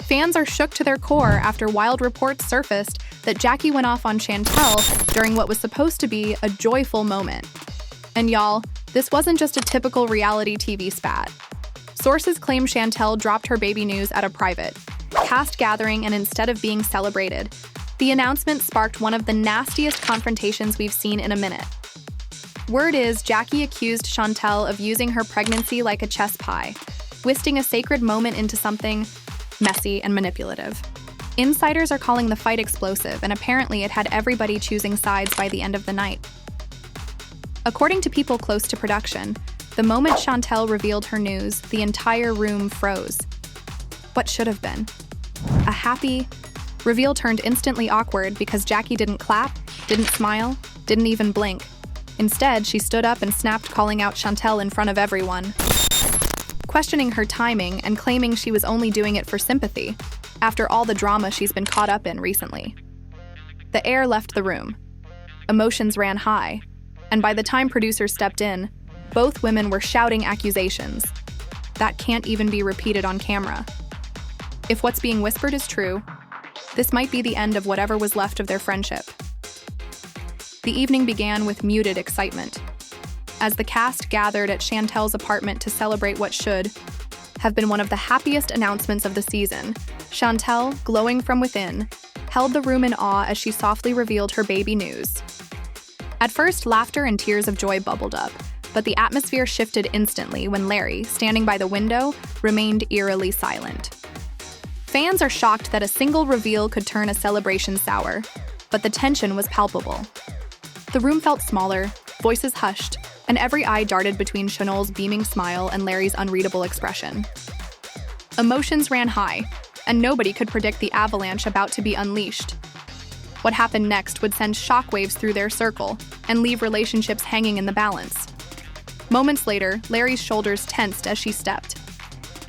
Fans are shook to their core after wild reports surfaced that Jackie went off on Chantel during what was supposed to be a joyful moment. And y'all, this wasn't just a typical reality TV spat. Sources claim Chantel dropped her baby news at a private cast gathering, and instead of being celebrated, the announcement sparked one of the nastiest confrontations we've seen in a minute. Word is Jackie accused Chantel of using her pregnancy like a chess pie, twisting a sacred moment into something messy and manipulative. Insiders are calling the fight explosive, and apparently it had everybody choosing sides by the end of the night. According to people close to production, the moment Chantel revealed her news, the entire room froze. What should have been a happy reveal turned instantly awkward because Jackie didn't clap, didn't smile, didn't even blink. Instead, she stood up and snapped, calling out Chantel in front of everyone, questioning her timing and claiming she was only doing it for sympathy after all the drama she's been caught up in recently. The air left the room. Emotions ran high, and by the time producers stepped in, both women were shouting accusations that can't even be repeated on camera. If what's being whispered is true, this might be the end of whatever was left of their friendship. The evening began with muted excitement, as the cast gathered at Chantel's apartment to celebrate what should have been one of the happiest announcements of the season. Chantel, glowing from within, held the room in awe as she softly revealed her baby news. At first, laughter and tears of joy bubbled up, but the atmosphere shifted instantly when Larry, standing by the window, remained eerily silent. Fans are shocked that a single reveal could turn a celebration sour, but the tension was palpable. The room felt smaller, voices hushed, and every eye darted between Chanel's beaming smile and Larry's unreadable expression. Emotions ran high, and nobody could predict the avalanche about to be unleashed. What happened next would send shockwaves through their circle and leave relationships hanging in the balance. Moments later, Larry's shoulders tensed as she stepped,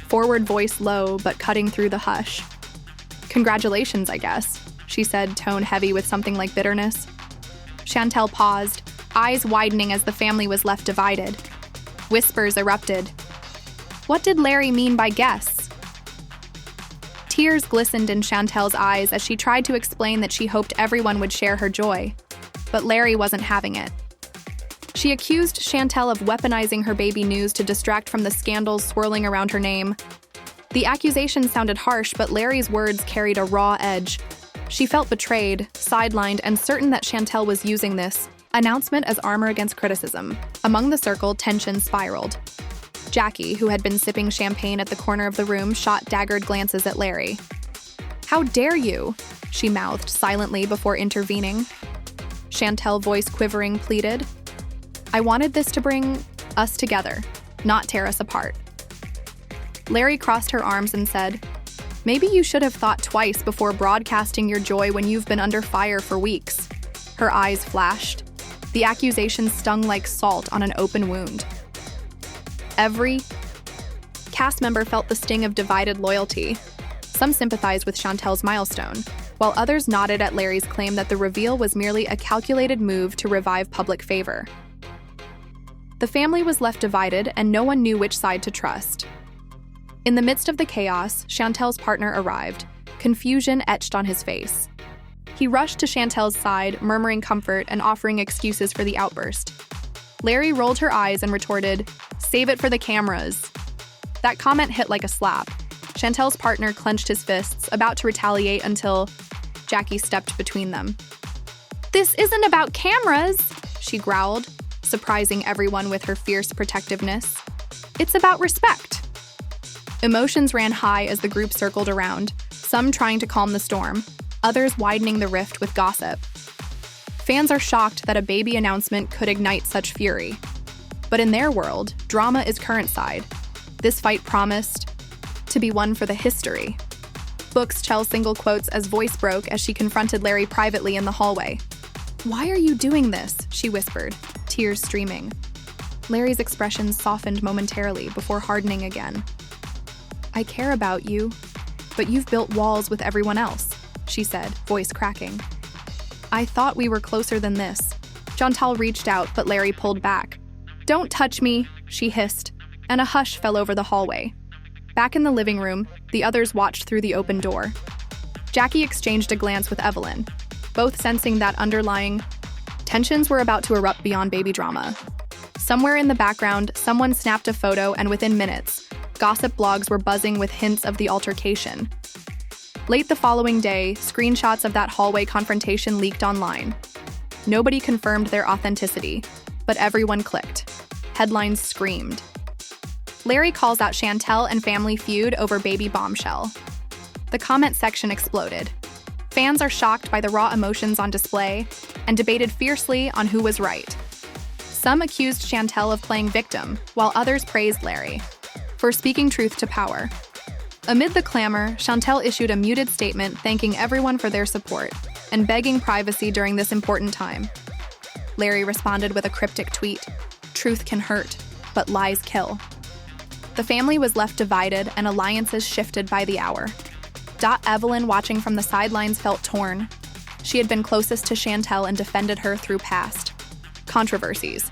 forward voice low but cutting through the hush. "Congratulations, I guess," she said, tone heavy with something like bitterness. Chantel paused, eyes widening as the family was left divided. Whispers erupted. What did Larry mean by guess? Tears glistened in Chantel's eyes as she tried to explain that she hoped everyone would share her joy. But Larry wasn't having it. She accused Chantel of weaponizing her baby news to distract from the scandals swirling around her name. The accusation sounded harsh, but Larry's words carried a raw edge. She felt betrayed, sidelined, and certain that Chantel was using this announcement as armor against criticism. Among the circle, tension spiraled. Jackie, who had been sipping champagne at the corner of the room, shot daggered glances at Larry. "How dare you?" she mouthed silently before intervening. Chantel, voice quivering, pleaded, "I wanted this to bring us together, not tear us apart." Larry crossed her arms and said, "Maybe you should have thought twice before broadcasting your joy when you've been under fire for weeks." Her eyes flashed. The accusation stung like salt on an open wound. Every cast member felt the sting of divided loyalty. Some sympathized with Chantel's milestone, while others nodded at Larry's claim that the reveal was merely a calculated move to revive public favor. The family was left divided, and no one knew which side to trust. In the midst of the chaos, Chantel's partner arrived, confusion etched on his face. He rushed to Chantel's side, murmuring comfort and offering excuses for the outburst. Larry rolled her eyes and retorted, "Save it for the cameras." That comment hit like a slap. Chantel's partner clenched his fists, about to retaliate until Jackie stepped between them. "This isn't about cameras," she growled, surprising everyone with her fierce protectiveness. "It's about respect." Emotions ran high as the group circled around, some trying to calm the storm, others widening the rift with gossip. Fans are shocked that a baby announcement could ignite such fury. But in their world, drama is current side. This fight promised to be one for the history. Books Chell single quotes as voice broke as she confronted Larry privately in the hallway. "Why are you doing this?" she whispered, tears streaming. Larry's expression softened momentarily before hardening again. "I care about you, but you've built walls with everyone else," she said, voice cracking. "I thought we were closer than this." Chantel reached out, but Larry pulled back. "Don't touch me," she hissed, and a hush fell over the hallway. Back in the living room, the others watched through the open door. Jackie exchanged a glance with Evelyn, both sensing that underlying tensions were about to erupt beyond baby drama. Somewhere in the background, someone snapped a photo, and within minutes, gossip blogs were buzzing with hints of the altercation. Late the following day, screenshots of that hallway confrontation leaked online. Nobody confirmed their authenticity, but everyone clicked. Headlines screamed. Larry calls out Chantel and family feud over baby bombshell. The comment section exploded. Fans are shocked by the raw emotions on display and debated fiercely on who was right. Some accused Chantel of playing victim, while others praised Larry for speaking truth to power. Amid the clamor, Chantel issued a muted statement thanking everyone for their support and begging privacy during this important time. Larry responded with a cryptic tweet, "Truth can hurt, but lies kill." The family was left divided and alliances shifted by the hour. Evelyn, watching from the sidelines, felt torn. She had been closest to Chantel and defended her through past controversies.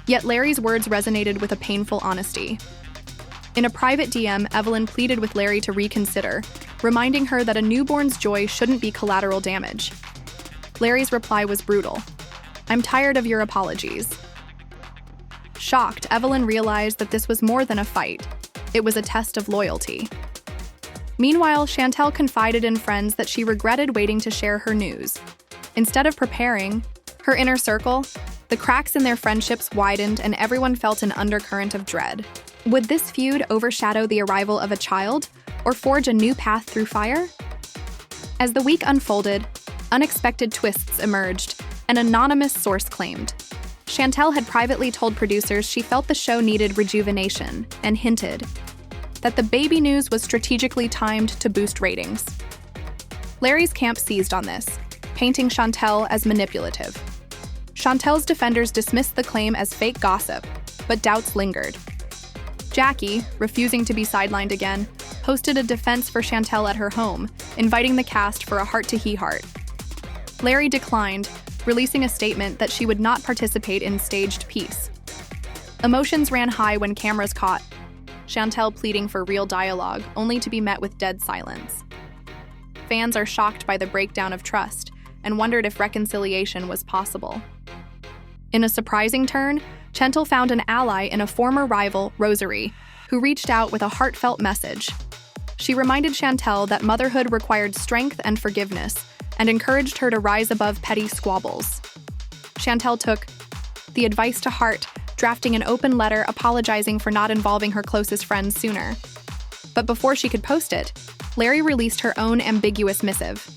Yet Larry's words resonated with a painful honesty. In a private DM, Evelyn pleaded with Larry to reconsider, reminding her that a newborn's joy shouldn't be collateral damage. Larry's reply was brutal. "I'm tired of your apologies." Shocked, Evelyn realized that this was more than a fight. It was a test of loyalty. Meanwhile, Chantel confided in friends that she regretted waiting to share her news. Instead of preparing, her inner circle, the cracks in their friendships widened and everyone felt an undercurrent of dread. Would this feud overshadow the arrival of a child, or forge a new path through fire? As the week unfolded, unexpected twists emerged. An anonymous source claimed Chantel had privately told producers she felt the show needed rejuvenation and hinted that the baby news was strategically timed to boost ratings. Larry's camp seized on this, painting Chantel as manipulative. Chantel's defenders dismissed the claim as fake gossip, but doubts lingered. Jackie, refusing to be sidelined again, posted a defense for Chantel at her home, inviting the cast for a heart-to-heart. Larry declined, releasing a statement that she would not participate in staged peace. Emotions ran high when cameras caught Chantel pleading for real dialogue, only to be met with dead silence. Fans are shocked by the breakdown of trust and wondered if reconciliation was possible. In a surprising turn, Chantel found an ally in a former rival, Rosary, who reached out with a heartfelt message. She reminded Chantel that motherhood required strength and forgiveness, and encouraged her to rise above petty squabbles. Chantel took the advice to heart, drafting an open letter apologizing for not involving her closest friends sooner. But before she could post it, Larry released her own ambiguous missive,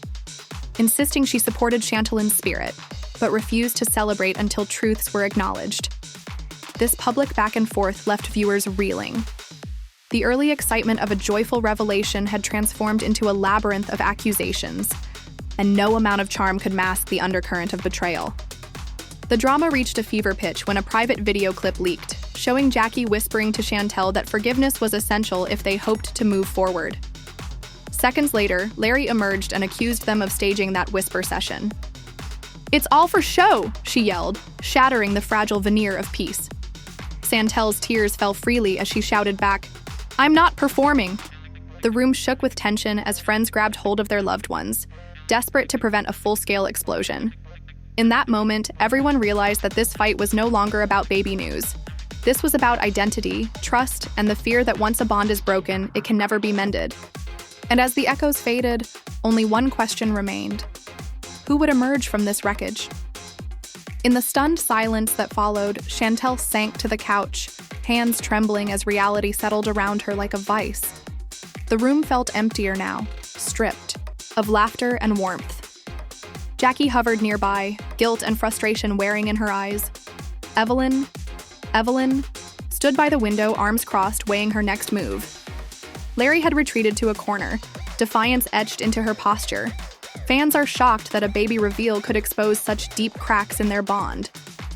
insisting she supported Chantel in spirit, but refused to celebrate until truths were acknowledged. This public back and forth left viewers reeling. The early excitement of a joyful revelation had transformed into a labyrinth of accusations, and no amount of charm could mask the undercurrent of betrayal. The drama reached a fever pitch when a private video clip leaked, showing Jackie whispering to Chantel that forgiveness was essential if they hoped to move forward. Seconds later, Larry emerged and accused them of staging that whisper session. "It's all for show," she yelled, shattering the fragile veneer of peace. Chantel's tears fell freely as she shouted back, "I'm not performing." The room shook with tension as friends grabbed hold of their loved ones, desperate to prevent a full-scale explosion. In that moment, everyone realized that this fight was no longer about baby news. This was about identity, trust, and the fear that once a bond is broken, it can never be mended. And as the echoes faded, only one question remained. Who would emerge from this wreckage? In the stunned silence that followed, Chantel sank to the couch, hands trembling as reality settled around her like a vice. The room felt emptier now, stripped of laughter and warmth. Jackie hovered nearby, guilt and frustration wearing in her eyes. Evelyn stood by the window, arms crossed, weighing her next move. Larry had retreated to a corner, defiance etched into her posture. Fans are shocked that a baby reveal could expose such deep cracks in their bond.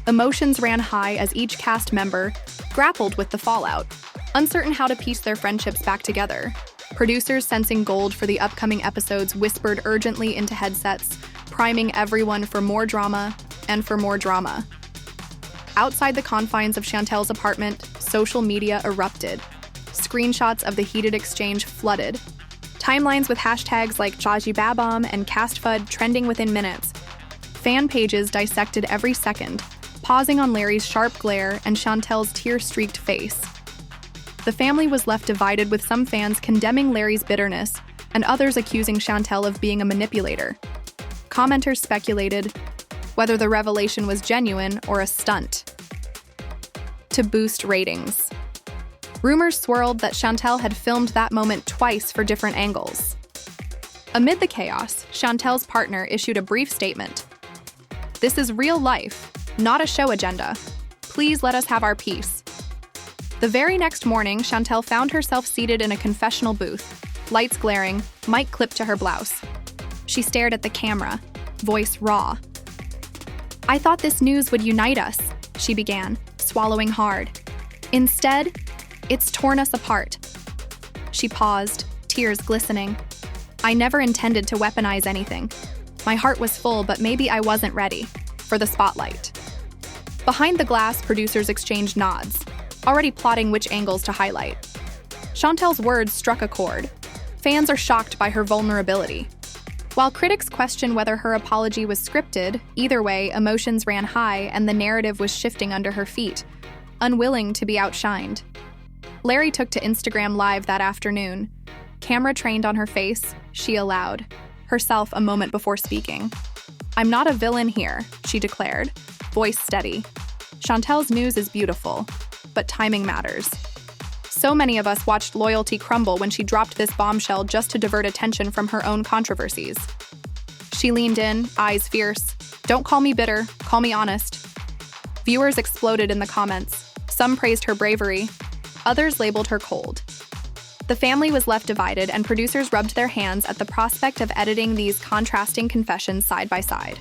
Emotions ran high as each cast member grappled with the fallout, uncertain how to piece their friendships back together. Producers, sensing gold for the upcoming episodes, whispered urgently into headsets, priming everyone for more drama and for more drama. Outside the confines of Chantel's apartment, social media erupted. Screenshots of the heated exchange flooded. Timelines with hashtags like Jajibabam and CastFud trending within minutes. Fan pages dissected every second, pausing on Larry's sharp glare and Chantel's tear-streaked face. The family was left divided, with some fans condemning Larry's bitterness and others accusing Chantel of being a manipulator. Commenters speculated whether the revelation was genuine or a stunt to boost ratings. Rumors swirled that Chantel had filmed that moment twice for different angles. Amid the chaos, Chantel's partner issued a brief statement. "This is real life, not a show agenda. Please let us have our peace." The very next morning, Chantel found herself seated in a confessional booth, lights glaring, mic clipped to her blouse. She stared at the camera, voice raw. "I thought this news would unite us," she began, swallowing hard. "Instead, it's torn us apart." She paused, tears glistening. "I never intended to weaponize anything. My heart was full, but maybe I wasn't ready for the spotlight." Behind the glass, producers exchanged nods, already plotting which angles to highlight. Chantel's words struck a chord. Fans are shocked by her vulnerability. While critics question whether her apology was scripted, either way, emotions ran high and the narrative was shifting under her feet, unwilling to be outshined. Larry took to Instagram Live that afternoon. Camera trained on her face, she allowed herself a moment before speaking. "I'm not a villain here," she declared, voice steady. "Chantel's news is beautiful, but timing matters. So many of us watched loyalty crumble when she dropped this bombshell just to divert attention from her own controversies." She leaned in, eyes fierce. "Don't call me bitter, call me honest." Viewers exploded in the comments. Some praised her bravery, others labeled her cold. The family was left divided, and producers rubbed their hands at the prospect of editing these contrasting confessions side by side.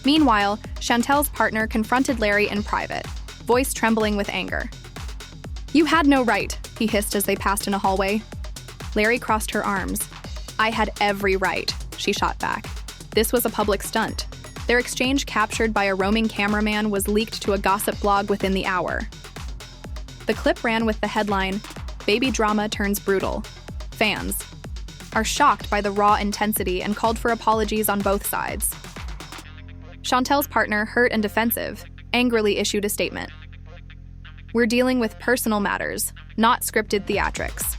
Meanwhile, Chantel's partner confronted Larry in private, voice trembling with anger. "You had no right," he hissed as they passed in a hallway. Larry crossed her arms. "I had every right," she shot back. This was a public stunt. Their exchange, captured by a roaming cameraman, was leaked to a gossip blog within the hour. The clip ran with the headline, "Baby drama turns brutal. Fans are shocked by the raw intensity and called for apologies on both sides." Chantel's partner, hurt and defensive, angrily issued a statement. "We're dealing with personal matters, not scripted theatrics."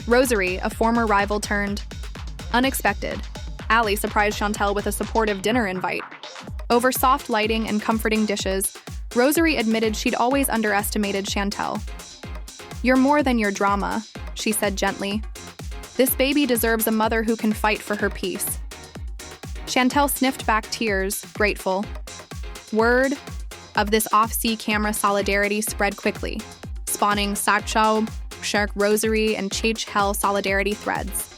Rosary, a former rival turned unexpected. Allie surprised Chantel with a supportive dinner invite. Over soft lighting and comforting dishes, Rosary admitted she'd always underestimated Chantel. "You're more than your drama," she said gently. "This baby deserves a mother who can fight for her peace." Chantel sniffed back tears, grateful. Word of this off-sea camera solidarity spread quickly, spawning Sakchao, Shark Rosary, and Chach Hell solidarity threads.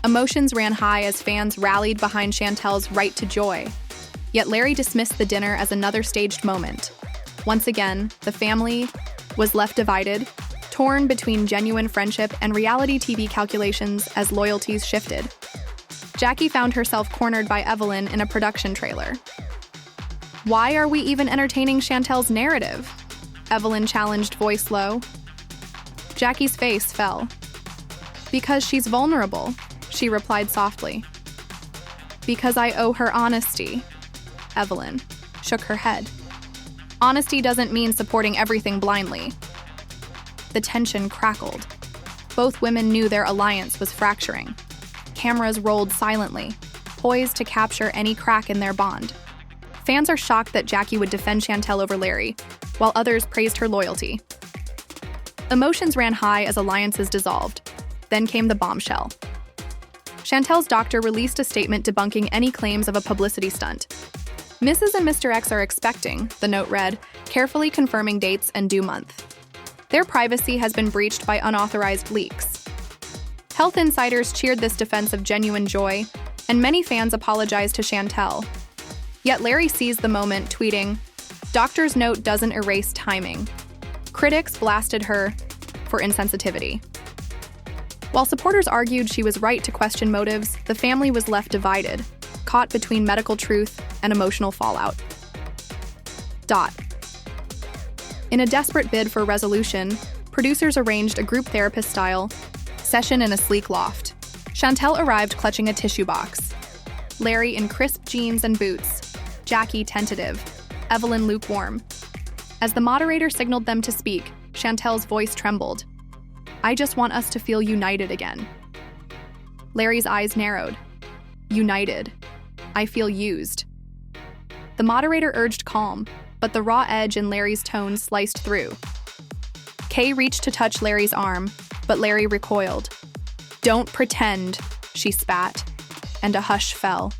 Emotions ran high as fans rallied behind Chantel's right to joy. Yet Larry dismissed the dinner as another staged moment. Once again, the family was left divided, torn between genuine friendship and reality TV calculations as loyalties shifted. Jackie found herself cornered by Evelyn in a production trailer. "Why are we even entertaining Chantel's narrative?" Evelyn challenged, voice low. Jackie's face fell. "Because she's vulnerable," she replied softly. "Because I owe her honesty." Evelyn shook her head. "Honesty doesn't mean supporting everything blindly." The tension crackled. Both women knew their alliance was fracturing. Cameras rolled silently, poised to capture any crack in their bond. Fans are shocked that Jackie would defend Chantel over Larry, while others praised her loyalty. Emotions ran high as alliances dissolved. Then came the bombshell. Chantel's doctor released a statement debunking any claims of a publicity stunt. "Mrs. and Mr. X are expecting," the note read, carefully confirming dates and due month. "Their privacy has been breached by unauthorized leaks." Health insiders cheered this defense of genuine joy, and many fans apologized to Chantel. Yet Larry seized the moment, tweeting, "Doctor's note doesn't erase timing." Critics blasted her for insensitivity. While supporters argued she was right to question motives, the family was left divided, caught between medical truth and emotional fallout. In a desperate bid for resolution, Producers arranged a group therapist-style session in a sleek loft. Chantel arrived clutching a tissue box. Larry in crisp jeans and boots. Jackie tentative. Evelyn lukewarm. As the moderator signaled them to speak, Chantel's voice trembled. "I just want us to feel united again." Larry's eyes narrowed. "United. I feel used." The moderator urged calm, but the raw edge in Larry's tone sliced through. Kay reached to touch Larry's arm, but Larry recoiled. "Don't pretend," she spat, and a hush fell.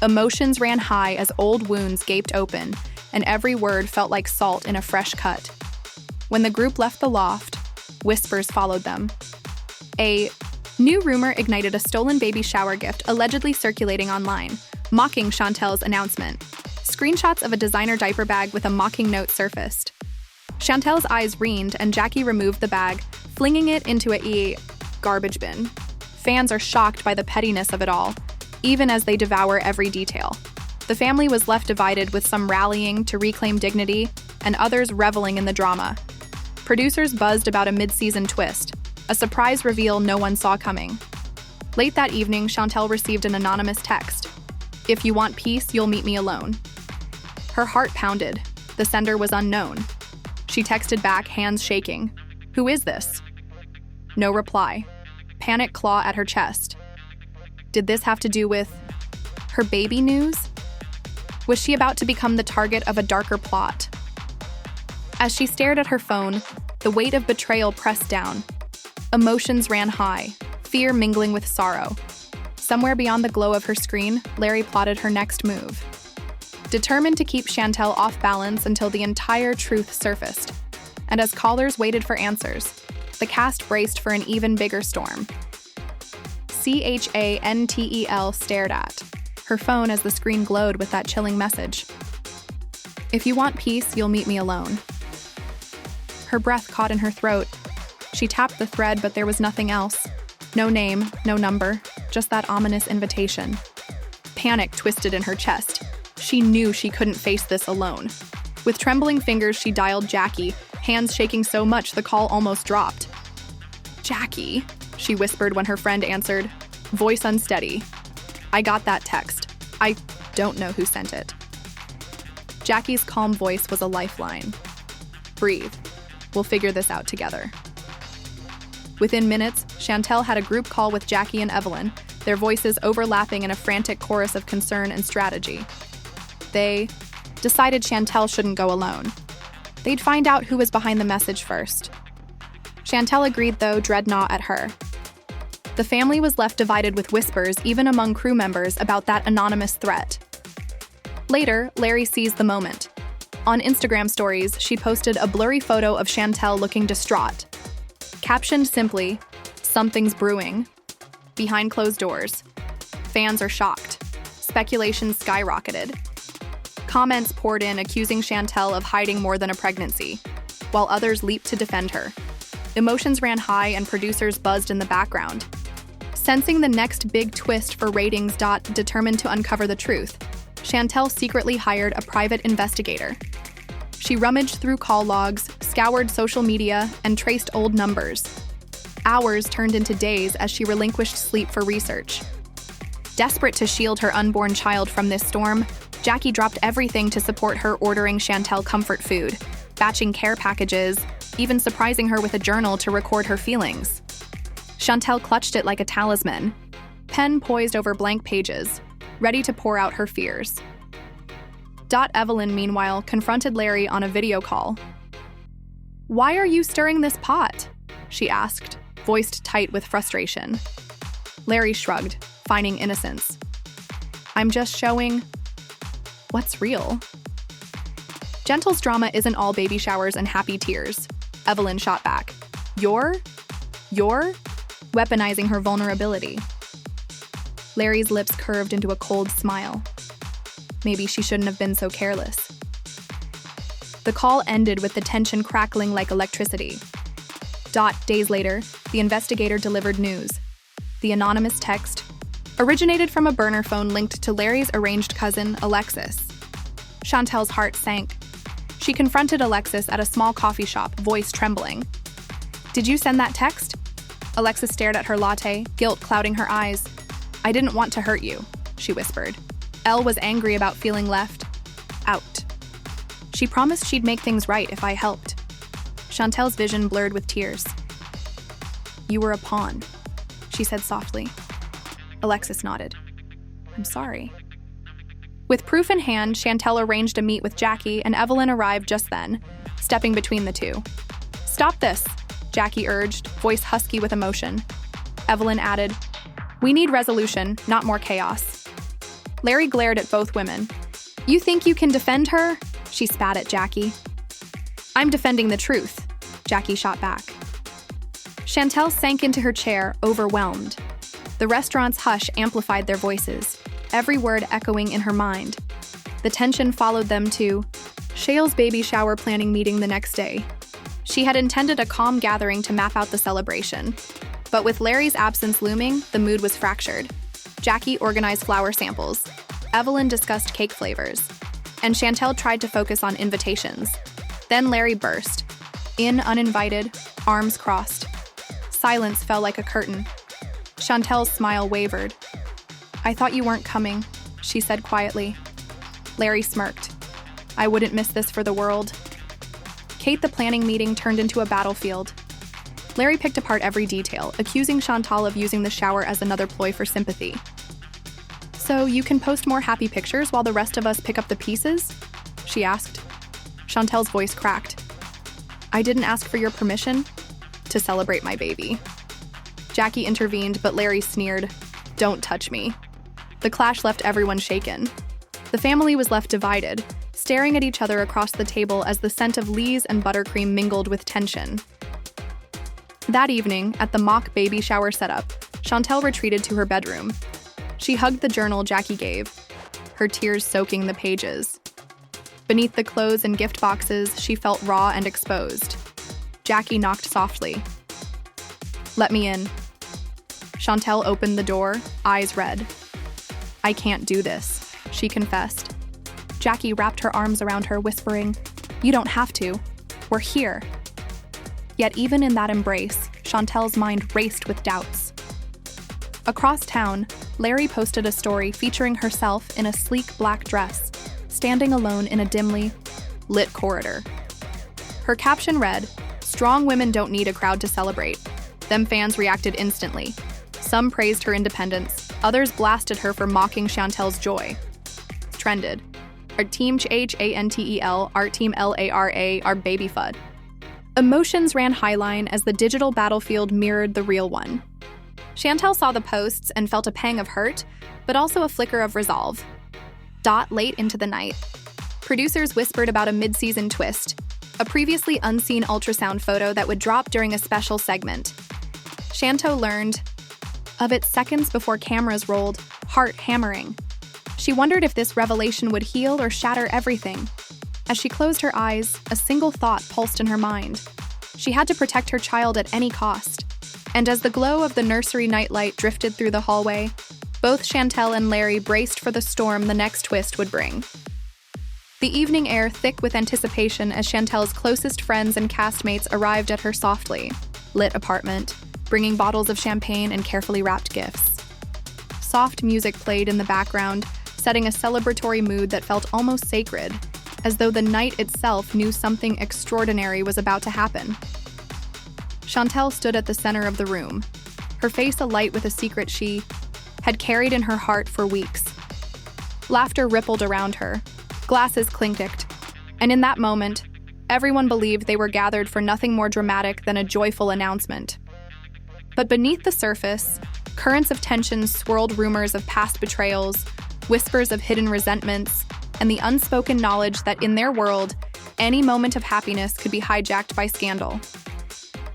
Emotions ran high as old wounds gaped open, and every word felt like salt in a fresh cut. When the group left the loft, whispers followed them. A new rumor ignited a stolen baby shower gift allegedly circulating online, mocking Chantel's announcement. Screenshots of a designer diaper bag with a mocking note surfaced. Chantel's eyes reened and Jackie removed the bag, flinging it into a garbage bin. Fans are shocked by the pettiness of it all, even as they devour every detail. The family was left divided, with some rallying to reclaim dignity and others reveling in the drama. Producers buzzed about a mid-season twist, a surprise reveal no one saw coming. Late that evening, Chantel received an anonymous text. "If you want peace, you'll meet me alone." Her heart pounded. The sender was unknown. She texted back, hands shaking. "Who is this?" No reply. Panic claw at her chest. Did this have to do with her baby news? Was she about to become the target of a darker plot? As she stared at her phone, the weight of betrayal pressed down. Emotions ran high, fear mingling with sorrow. Somewhere beyond the glow of her screen, Larry plotted her next move. Determined to keep Chantel off balance until the entire truth surfaced. And as callers waited for answers, the cast braced for an even bigger storm. Chantel stared at her phone as the screen glowed with that chilling message. "If you want peace, you'll meet me alone." Her breath caught in her throat. She tapped the thread, but there was nothing else. No name, no number, just that ominous invitation. Panic twisted in her chest. She knew she couldn't face this alone. With trembling fingers, she dialed Jackie, hands shaking so much the call almost dropped. "Jackie," she whispered when her friend answered, voice unsteady. "I got that text. I don't know who sent it." Jackie's calm voice was a lifeline. "Breathe. We'll figure this out together." Within minutes, Chantel had a group call with Jackie and Evelyn, their voices overlapping in a frantic chorus of concern and strategy. They decided Chantel shouldn't go alone. They'd find out who was behind the message first. Chantel agreed, though, dread not at her. The family was left divided, with whispers, even among crew members, about that anonymous threat. Later, Larry seized the moment. On Instagram stories, she posted a blurry photo of Chantel looking distraught. Captioned simply, "Something's brewing." Behind closed doors. Fans are shocked. Speculation skyrocketed. Comments poured in accusing Chantel of hiding more than a pregnancy, while others leaped to defend her. Emotions ran high and producers buzzed in the background. Sensing the next big twist for ratings. Determined to uncover the truth, Chantel secretly hired a private investigator. She rummaged through call logs, scoured social media, and traced old numbers. Hours turned into days as she relinquished sleep for research. Desperate to shield her unborn child from this storm, Jackie dropped everything to support her, ordering Chantel comfort food, batching care packages, even surprising her with a journal to record her feelings. Chantel clutched it like a talisman, pen poised over blank pages, ready to pour out her fears. Evelyn, meanwhile, confronted Larry on a video call. "Why are you stirring this pot?" she asked, voiced tight with frustration. Larry shrugged, feigning innocence. "I'm just showing what's real." Gentle's drama isn't all baby showers and happy tears, Evelyn shot back. You're weaponizing her vulnerability." Larry's lips curved into a cold smile. Maybe she shouldn't have been so careless. The call ended with the tension crackling like electricity. Days later, the investigator delivered news. The anonymous text originated from a burner phone linked to Larry's estranged cousin, Alexis. Chantel's heart sank. She confronted Alexis at a small coffee shop, voice trembling. "Did you send that text?" Alexis stared at her latte, guilt clouding her eyes. "I didn't want to hurt you," she whispered. Elle was angry about feeling left out. She promised she'd make things right if I helped. Chantel's vision blurred with tears. "You were a pawn," she said softly. Alexis nodded. "I'm sorry." With proof in hand, Chantel arranged a meet with Jackie, and Evelyn arrived just then, stepping between the two. "Stop this," Jackie urged, voice husky with emotion. Evelyn added, "We need resolution, not more chaos." Larry glared at both women. "You think you can defend her?" She spat at Jackie. "I'm defending the truth," Jackie shot back. Chantel sank into her chair, overwhelmed. The restaurant's hush amplified their voices, every word echoing in her mind. The tension followed them to Shale's baby shower planning meeting the next day. She had intended a calm gathering to map out the celebration. But with Larry's absence looming, the mood was fractured. Jackie organized flower samples. Evelyn discussed cake flavors. And Chantel tried to focus on invitations. Then Larry burst. In uninvited, arms crossed. Silence fell like a curtain. Chantel's smile wavered. "I thought you weren't coming," she said quietly. Larry smirked. "I wouldn't miss this for the world." Kate, the planning meeting turned into a battlefield. Larry picked apart every detail, accusing Chantal of using the shower as another ploy for sympathy. "So you can post more happy pictures while the rest of us pick up the pieces?" she asked. Chantel's voice cracked. "I didn't ask for your permission to celebrate my baby." Jackie intervened, but Larry sneered, "Don't touch me." The clash left everyone shaken. The family was left divided, staring at each other across the table as the scent of Lee's and buttercream mingled with tension. That evening, at the mock baby shower setup, Chantel retreated to her bedroom. She hugged the journal Jackie gave, her tears soaking the pages. Beneath the clothes and gift boxes, she felt raw and exposed. Jackie knocked softly. "Let me in." Chantel opened the door, eyes red. "I can't do this," she confessed. Jackie wrapped her arms around her, whispering, "You don't have to. We're here." Yet even in that embrace, Chantel's mind raced with doubts. Across town, Larry posted a story featuring herself in a sleek black dress, standing alone in a dimly lit corridor. Her caption read, "Strong women don't need a crowd to celebrate." Them fans reacted instantly. Some praised her independence, others blasted her for mocking Chantel's joy. Trended. Our team Chantel, our team Lara, our baby fud. Emotions ran highline as the digital battlefield mirrored the real one. Chantel saw the posts and felt a pang of hurt, but also a flicker of resolve. Late into the night, producers whispered about a mid-season twist, a previously unseen ultrasound photo that would drop during a special segment. Chantel learned of it seconds before cameras rolled, heart hammering. She wondered if this revelation would heal or shatter everything. As she closed her eyes, a single thought pulsed in her mind. She had to protect her child at any cost. And as the glow of the nursery nightlight drifted through the hallway, both Chantel and Larry braced for the storm the next twist would bring. The evening air thick with anticipation as Chantel's closest friends and castmates arrived at her softly lit apartment, bringing bottles of champagne and carefully wrapped gifts. Soft music played in the background, setting a celebratory mood that felt almost sacred, as though the night itself knew something extraordinary was about to happen. Chantel stood at the center of the room, her face alight with a secret she had carried in her heart for weeks. Laughter rippled around her, glasses clinked, and in that moment, everyone believed they were gathered for nothing more dramatic than a joyful announcement. But beneath the surface, currents of tension swirled rumors of past betrayals, whispers of hidden resentments, and the unspoken knowledge that in their world, any moment of happiness could be hijacked by scandal.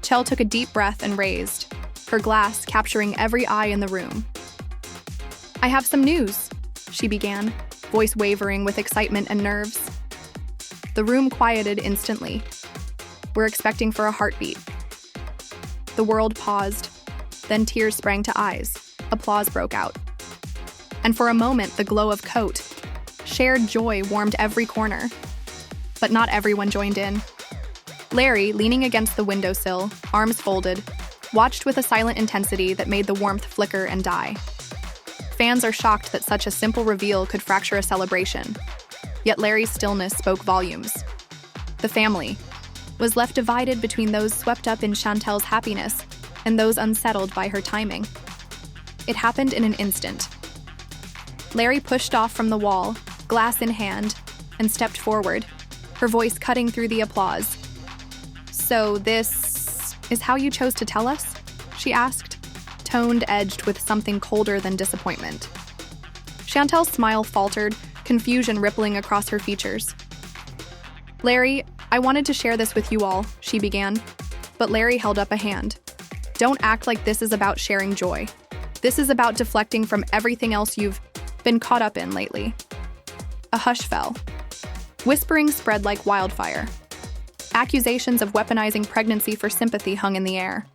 Chell took a deep breath and raised, her glass capturing every eye in the room. "I have some news," she began, voice wavering with excitement and nerves. The room quieted instantly. "We're expecting for a heartbeat." The world paused, then tears sprang to eyes. Applause broke out. And for a moment, the glow of coat, shared joy warmed every corner. but not everyone joined in. Larry, leaning against the windowsill, arms folded, watched with a silent intensity that made the warmth flicker and die. Fans are shocked that such a simple reveal could fracture a celebration. Yet Larry's stillness spoke volumes. The family was left divided between those swept up in Chantel's happiness and those unsettled by her timing. It happened in an instant. Larry pushed off from the wall, glass in hand, and stepped forward, her voice cutting through the applause. "So this is how you chose to tell us?" she asked, toned edged with something colder than disappointment. Chantel's smile faltered, confusion rippling across her features. "Larry, I wanted to share this with you all," she began, but Larry held up a hand. "Don't act like this is about sharing joy. This is about deflecting from everything else you've been caught up in lately." A hush fell. Whispering spread like wildfire. Accusations of weaponizing pregnancy for sympathy hung in the air.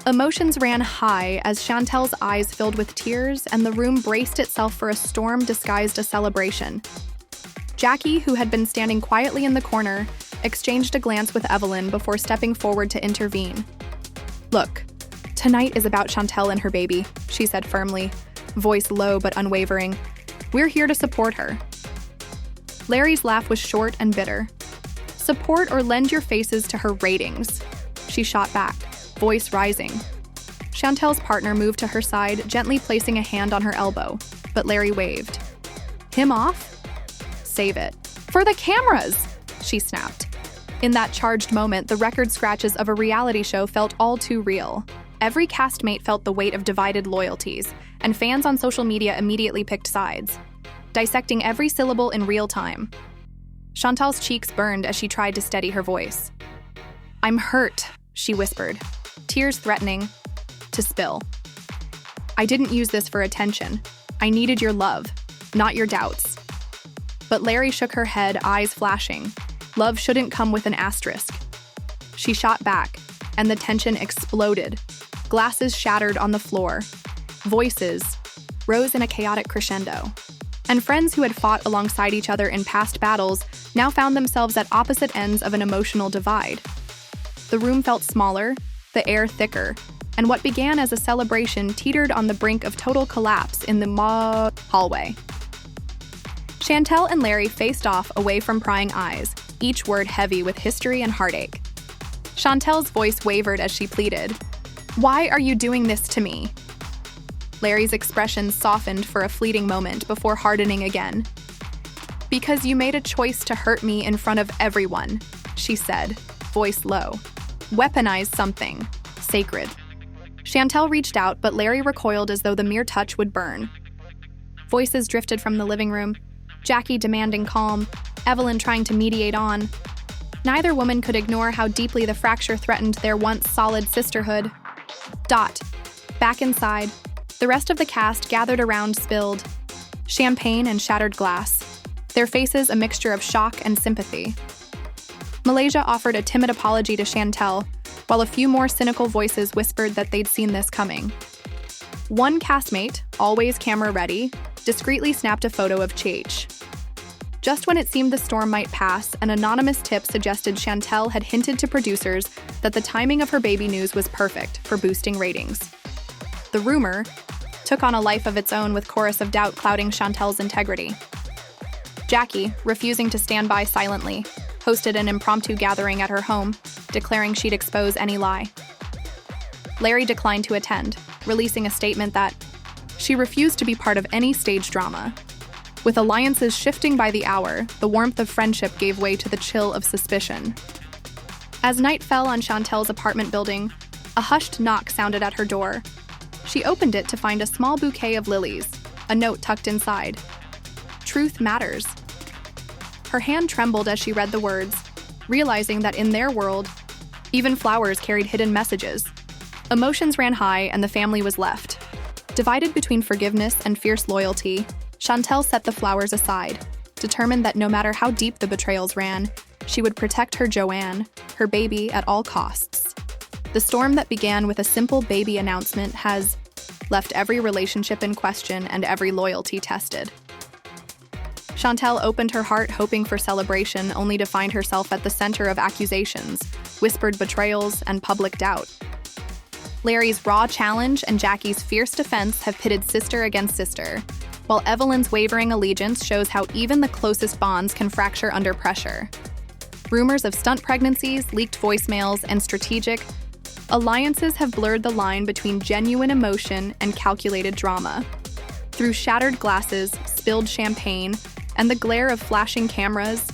Emotions ran high as Chantel's eyes filled with tears and the room braced itself for a storm disguised as celebration. Jackie, who had been standing quietly in the corner, exchanged a glance with Evelyn before stepping forward to intervene. "Look, tonight is about Chantel and her baby," she said firmly, voice low but unwavering. "We're here to support her." Larry's laugh was short and bitter. "Support or lend your faces to her ratings," she shot back, voice rising. Chantel's partner moved to her side, gently placing a hand on her elbow, but Larry waved. "Him off? Save it. For the cameras!" she snapped. In that charged moment, the record scratches of a reality show felt all too real. Every castmate felt the weight of divided loyalties, and fans on social media immediately picked sides, dissecting every syllable in real time. Chantel's cheeks burned as she tried to steady her voice. "I'm hurt," she whispered, tears threatening to spill. "I didn't use this for attention. I needed your love, not your doubts." But Larry shook her head, eyes flashing. Love shouldn't come with an asterisk. She shot back, and the tension exploded. Glasses shattered on the floor. Voices rose in a chaotic crescendo. And friends who had fought alongside each other in past battles now found themselves at opposite ends of an emotional divide. The room felt smaller, the air thicker, and what began as a celebration teetered on the brink of total collapse in the hallway. Chantel and Larry faced off away from prying eyes, each word heavy with history and heartache. Chantel's voice wavered as she pleaded, "Why are you doing this to me?" Larry's expression softened for a fleeting moment before hardening again. "Because you made a choice to hurt me in front of everyone," she said, voice low. "Weaponize something sacred." Chantel reached out, but Larry recoiled as though the mere touch would burn. Voices drifted from the living room, Jackie demanding calm, Evelyn trying to mediate on. Neither woman could ignore how deeply the fracture threatened their once solid sisterhood. Back inside, the rest of the cast gathered around spilled champagne and shattered glass, their faces a mixture of shock and sympathy. Malaysia offered a timid apology to Chantel, while a few more cynical voices whispered that they'd seen this coming. One castmate, always camera ready, discreetly snapped a photo of Cheech. Just when it seemed the storm might pass, an anonymous tip suggested Chantel had hinted to producers that the timing of her baby news was perfect for boosting ratings. The rumor took on a life of its own with chorus of doubt clouding Chantel's integrity. Jackie, refusing to stand by silently, hosted an impromptu gathering at her home, declaring she'd expose any lie. Larry declined to attend, releasing a statement that she refused to be part of any stage drama. With alliances shifting by the hour, the warmth of friendship gave way to the chill of suspicion. As night fell on Chantel's apartment building, a hushed knock sounded at her door. She opened it to find a small bouquet of lilies, a note tucked inside. "Truth matters." Her hand trembled as she read the words, realizing that in their world, even flowers carried hidden messages. Emotions ran high and the family was left. Divided between forgiveness and fierce loyalty, Chantel set the flowers aside, determined that no matter how deep the betrayals ran, she would protect her Joanne, her baby, at all costs. The storm that began with a simple baby announcement has left every relationship in question and every loyalty tested. Chantel opened her heart hoping for celebration, only to find herself at the center of accusations, whispered betrayals, and public doubt. Larry's raw challenge and Jackie's fierce defense have pitted sister against sister, while Evelyn's wavering allegiance shows how even the closest bonds can fracture under pressure. Rumors of stunt pregnancies, leaked voicemails, and strategic alliances have blurred the line between genuine emotion and calculated drama. Through shattered glasses, spilled champagne, and the glare of flashing cameras,